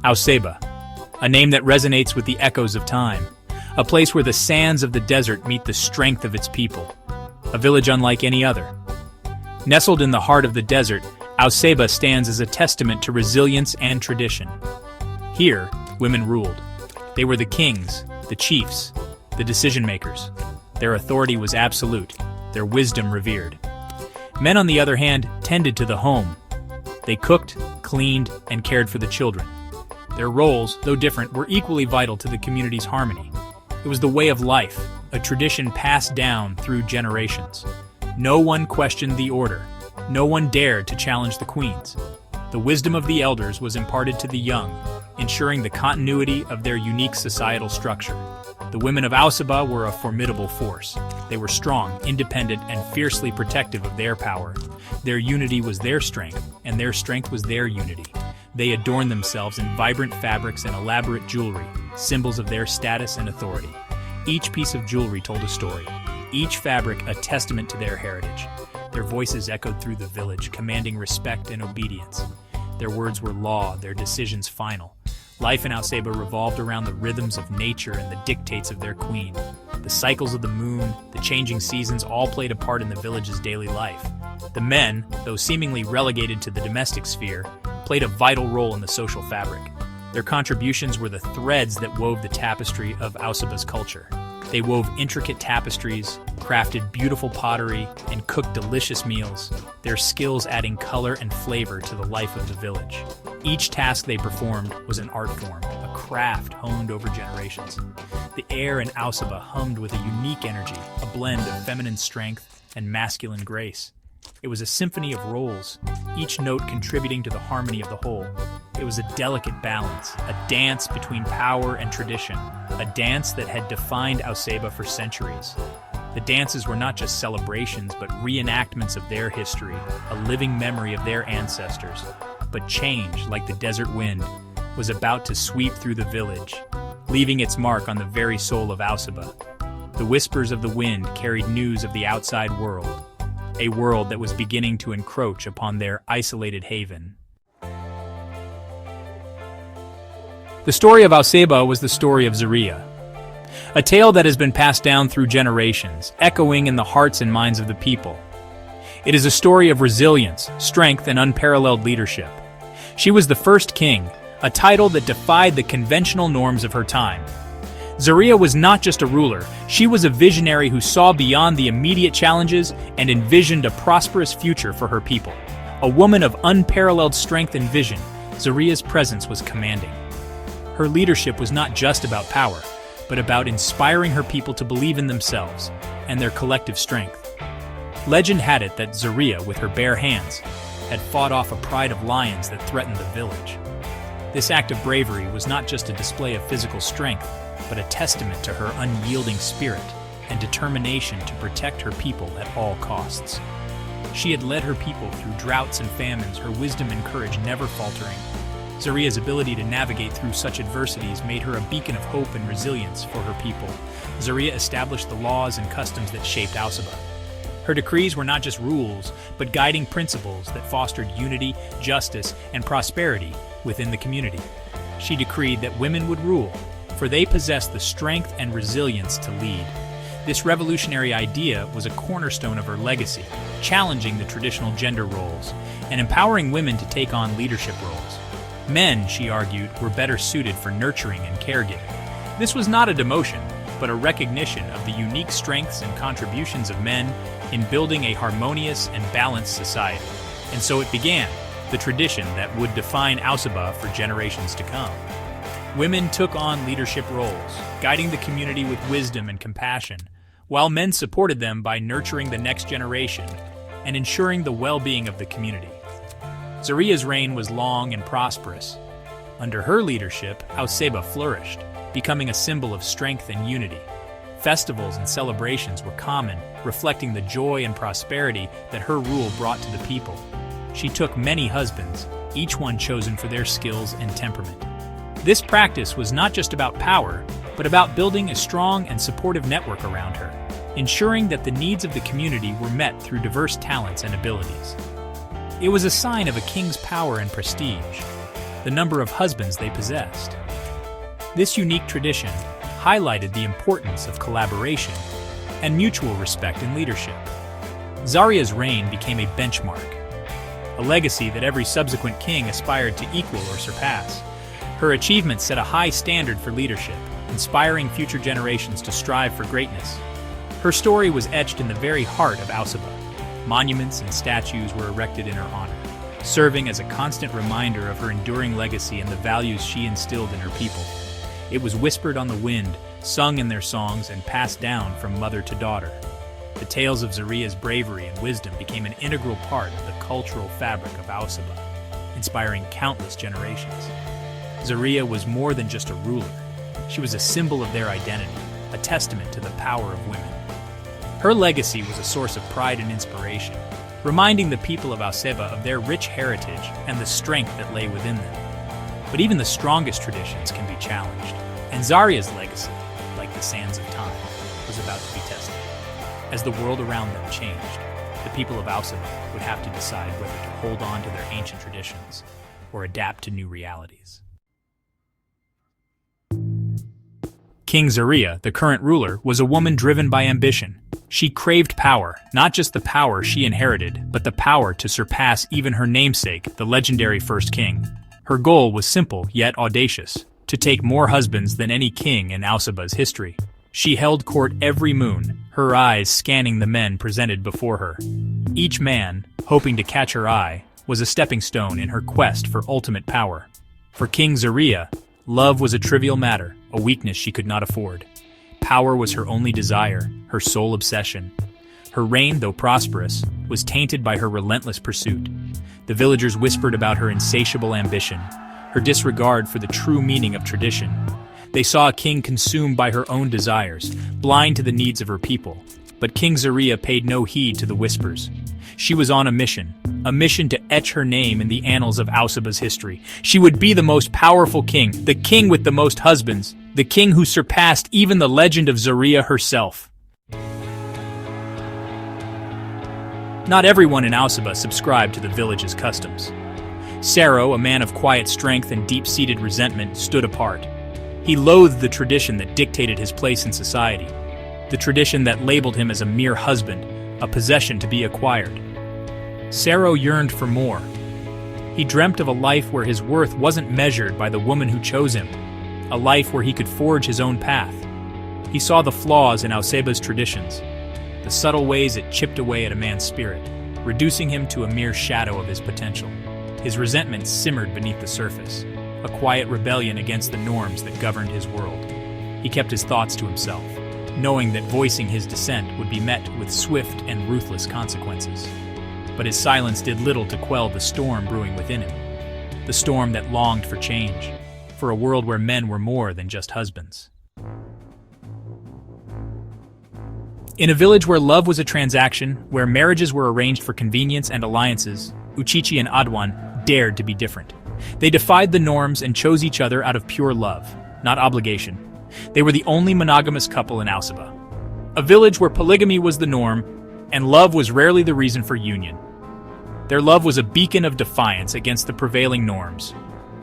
Auseba, a name that resonates with the echoes of time, a place where the sands of the desert meet the strength of its people, a village unlike any other. Nestled in the heart of the desert, Auseba stands as a testament to resilience and tradition. Here, women ruled. They were the kings, the chiefs, the decision-makers. Their authority was absolute, their wisdom revered. Men, on the other hand, tended to the home. They cooked, cleaned, and cared for the children. Their roles, though different, were equally vital to the community's harmony. It was the way of life, a tradition passed down through generations. No one questioned the order. No one dared to challenge the queens. The wisdom of the elders was imparted to the young, ensuring the continuity of their unique societal structure. The women of Auseba were a formidable force. They were strong, independent, and fiercely protective of their power. Their unity was their strength, and their strength was their unity. They adorned themselves in vibrant fabrics and elaborate jewelry, symbols of their status and authority. Each piece of jewelry told a story, each fabric a testament to their heritage. Their voices echoed through the village, commanding respect and obedience. Their words were law, their decisions final. Life in Auseba revolved around the rhythms of nature and the dictates of their queen. The cycles of the moon, the changing seasons all played a part in the village's daily life. The men, though seemingly relegated to the domestic sphere, played a vital role in the social fabric. Their contributions were the threads that wove the tapestry of Auseba's culture. They wove intricate tapestries, crafted beautiful pottery, and cooked delicious meals, their skills adding color and flavor to the life of the village. Each task they performed was an art form, a craft honed over generations. The air in Auseba hummed with a unique energy, a blend of feminine strength and masculine grace. It was a symphony of roles, each note contributing to the harmony of the whole. It was a delicate balance, a dance between power and tradition, a dance that had defined Auseba for centuries. The dances were not just celebrations, but reenactments of their history, a living memory of their ancestors. But change, like the desert wind, was about to sweep through the village, leaving its mark on the very soul of Auseba. The whispers of the wind carried news of the outside world, a world that was beginning to encroach upon their isolated haven. The story of Auseba was the story of Zaria, a tale that has been passed down through generations, echoing in the hearts and minds of the people. It is a story of resilience, strength, and unparalleled leadership. She was the first king, a title that defied the conventional norms of her time. Zaria was not just a ruler, she was a visionary who saw beyond the immediate challenges and envisioned a prosperous future for her people. A woman of unparalleled strength and vision, Zaria's presence was commanding. Her leadership was not just about power, but about inspiring her people to believe in themselves and their collective strength. Legend had it that Zaria, with her bare hands, had fought off a pride of lions that threatened the village. This act of bravery was not just a display of physical strength, but a testament to her unyielding spirit and determination to protect her people at all costs. She had led her people through droughts and famines, her wisdom and courage never faltering. Zaria's ability to navigate through such adversities made her a beacon of hope and resilience for her people. Zaria established the laws and customs that shaped Auseba. Her decrees were not just rules, but guiding principles that fostered unity, justice, and prosperity within the community. She decreed that women would rule, for they possessed the strength and resilience to lead. This revolutionary idea was a cornerstone of her legacy, challenging the traditional gender roles and empowering women to take on leadership roles. Men, she argued, were better suited for nurturing and caregiving. This was not a demotion, but a recognition of the unique strengths and contributions of men in building a harmonious and balanced society. And so it began, the tradition that would define Auseba for generations to come. Women took on leadership roles, guiding the community with wisdom and compassion, while men supported them by nurturing the next generation and ensuring the well-being of the community. Zaria's reign was long and prosperous. Under her leadership, Auseba flourished, becoming a symbol of strength and unity. Festivals and celebrations were common, reflecting the joy and prosperity that her rule brought to the people. She took many husbands, each one chosen for their skills and temperament. This practice was not just about power, but about building a strong and supportive network around her, ensuring that the needs of the community were met through diverse talents and abilities. It was a sign of a king's power and prestige. the number of husbands they possessed. This unique tradition highlighted the importance of collaboration and mutual respect in leadership. Zaria's reign became a benchmark, a legacy that every subsequent king aspired to equal or surpass. Her achievements set a high standard for leadership, inspiring future generations to strive for greatness. Her story was etched in the very heart of Ausaba. Monuments and statues were erected in her honor, serving as a constant reminder of her enduring legacy and the values she instilled in her people. It was whispered on the wind, sung in their songs, and passed down from mother to daughter. The tales of Zaria's bravery and wisdom became an integral part of the cultural fabric of Ausaba, inspiring countless generations. Zaria was more than just a ruler. She was a symbol of their identity, a testament to the power of women. Her legacy was a source of pride and inspiration, reminding the people of Ausaba of their rich heritage and the strength that lay within them. But even the strongest traditions can be challenged, and Zaria's legacy, like the sands of time, was about to be tested. As the world around them changed, the people of Ausaba would have to decide whether to hold on to their ancient traditions or adapt to new realities. King Zaria, the current ruler, was a woman driven by ambition. She craved power, not just the power she inherited, but the power to surpass even her namesake, the legendary first king. Her goal was simple yet audacious: to take more husbands than any king in Ausaba's history. She held court every moon, her eyes scanning the men presented before her. Each man, hoping to catch her eye, was a stepping stone in her quest for ultimate power. For King Zaria, love was a trivial matter, a weakness she could not afford. Power was her only desire, her sole obsession. Her reign, though prosperous, was tainted by her relentless pursuit. The villagers whispered about her insatiable ambition, her disregard for the true meaning of tradition. They saw a king consumed by her own desires, blind to the needs of her people. But King Zaria paid no heed to the whispers. She was on a mission to etch her name in the annals of Ausaba's history. She would be the most powerful king, the king with the most husbands, the king who surpassed even the legend of Zaria herself. Not everyone in Ausaba subscribed to the village's customs. Saro, a man of quiet strength and deep-seated resentment, stood apart. He loathed the tradition that dictated his place in society, the tradition that labeled him as a mere husband, a possession to be acquired. Saro yearned for more. He dreamt of a life where his worth wasn't measured by the woman who chose him, a life where he could forge his own path. He saw the flaws in Ausaba's traditions, the subtle ways it chipped away at a man's spirit, reducing him to a mere shadow of his potential. His resentment simmered beneath the surface, a quiet rebellion against the norms that governed his world. He kept his thoughts to himself, knowing that voicing his dissent would be met with swift and ruthless consequences. But his silence did little to quell the storm brewing within him, the storm that longed for change, for a world where men were more than just husbands. In a village where love was a transaction, where marriages were arranged for convenience and alliances, Uchichi and Adwan dared to be different. They defied the norms and chose each other out of pure love, not obligation. They were the only monogamous couple in Ausaba. A village where polygamy was the norm, and love was rarely the reason for union. Their love was a beacon of defiance against the prevailing norms,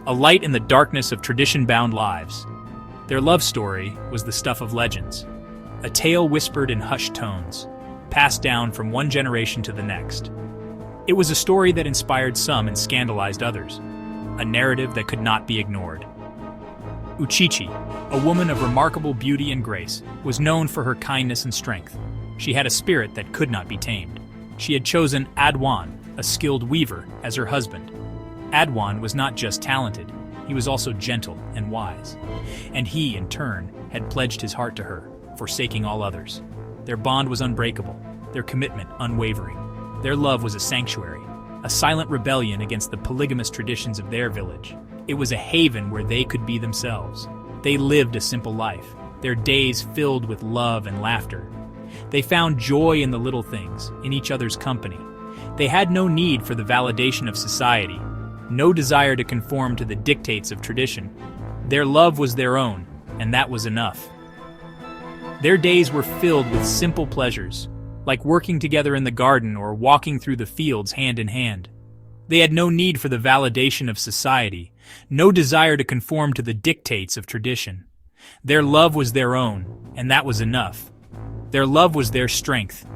a light in the darkness of tradition-bound lives. Their love story was the stuff of legends, a tale whispered in hushed tones, passed down from one generation to the next. It was a story that inspired some and scandalized others, a narrative that could not be ignored. Uchichi, a woman of remarkable beauty and grace, was known for her kindness and strength. She had a spirit that could not be tamed. She had chosen Adwan, a skilled weaver, as her husband. Adwan was not just talented, he was also gentle and wise. And he, in turn, had pledged his heart to her, forsaking all others. Their bond was unbreakable, their commitment unwavering. Their love was a sanctuary, a silent rebellion against the polygamous traditions of their village. It was a haven where they could be themselves. They lived a simple life, their days filled with love and laughter. They found joy in the little things, in each other's company. They had no need for the validation of society, no desire to conform to the dictates of tradition. Their love was their own, and that was enough. Their days were filled with simple pleasures, like working together in the garden or walking through the fields hand in hand. They had no need for the validation of society, no desire to conform to the dictates of tradition. Their love was their own, and that was enough. Their love was their strength,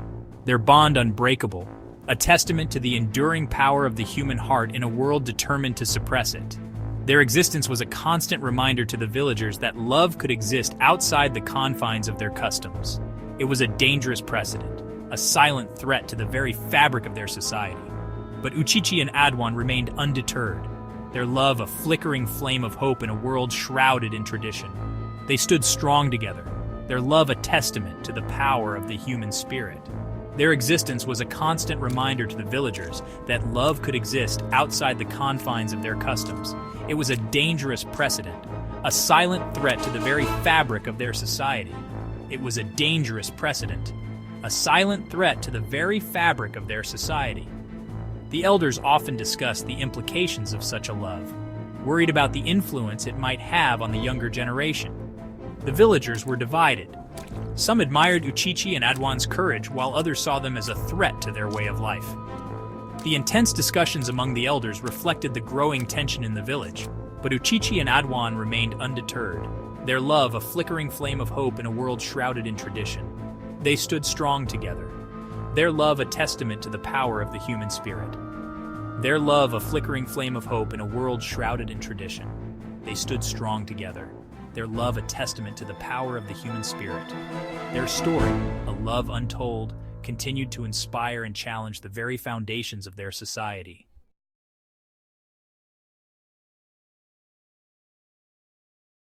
their bond unbreakable, a testament to the enduring power of the human heart in a world determined to suppress it. Their existence was a constant reminder to the villagers that love could exist outside the confines of their customs. It was a dangerous precedent, a silent threat to the very fabric of their society. But Uchichi and Adwan remained undeterred, their love a flickering flame of hope in a world shrouded in tradition. They stood strong together, their love a testament to the power of the human spirit. Their existence was a constant reminder to the villagers that love could exist outside the confines of their customs. It was a dangerous precedent, a silent threat to the very fabric of their society. It was a dangerous precedent, a silent threat to the very fabric of their society. The elders often discussed the implications of such a love, worried about the influence it might have on the younger generation. The villagers were divided. Some admired Uchichi and Adwan's courage, while others saw them as a threat to their way of life. The intense discussions among the elders reflected the growing tension in the village, but Uchichi and Adwan remained undeterred, their love a flickering flame of hope in a world shrouded in tradition. They stood strong together, their love a testament to the power of the human spirit. Their love a flickering flame of hope in a world shrouded in tradition. They stood strong together, their love a testament to the power of the human spirit. Their story, a love untold, continued to inspire and challenge the very foundations of their society.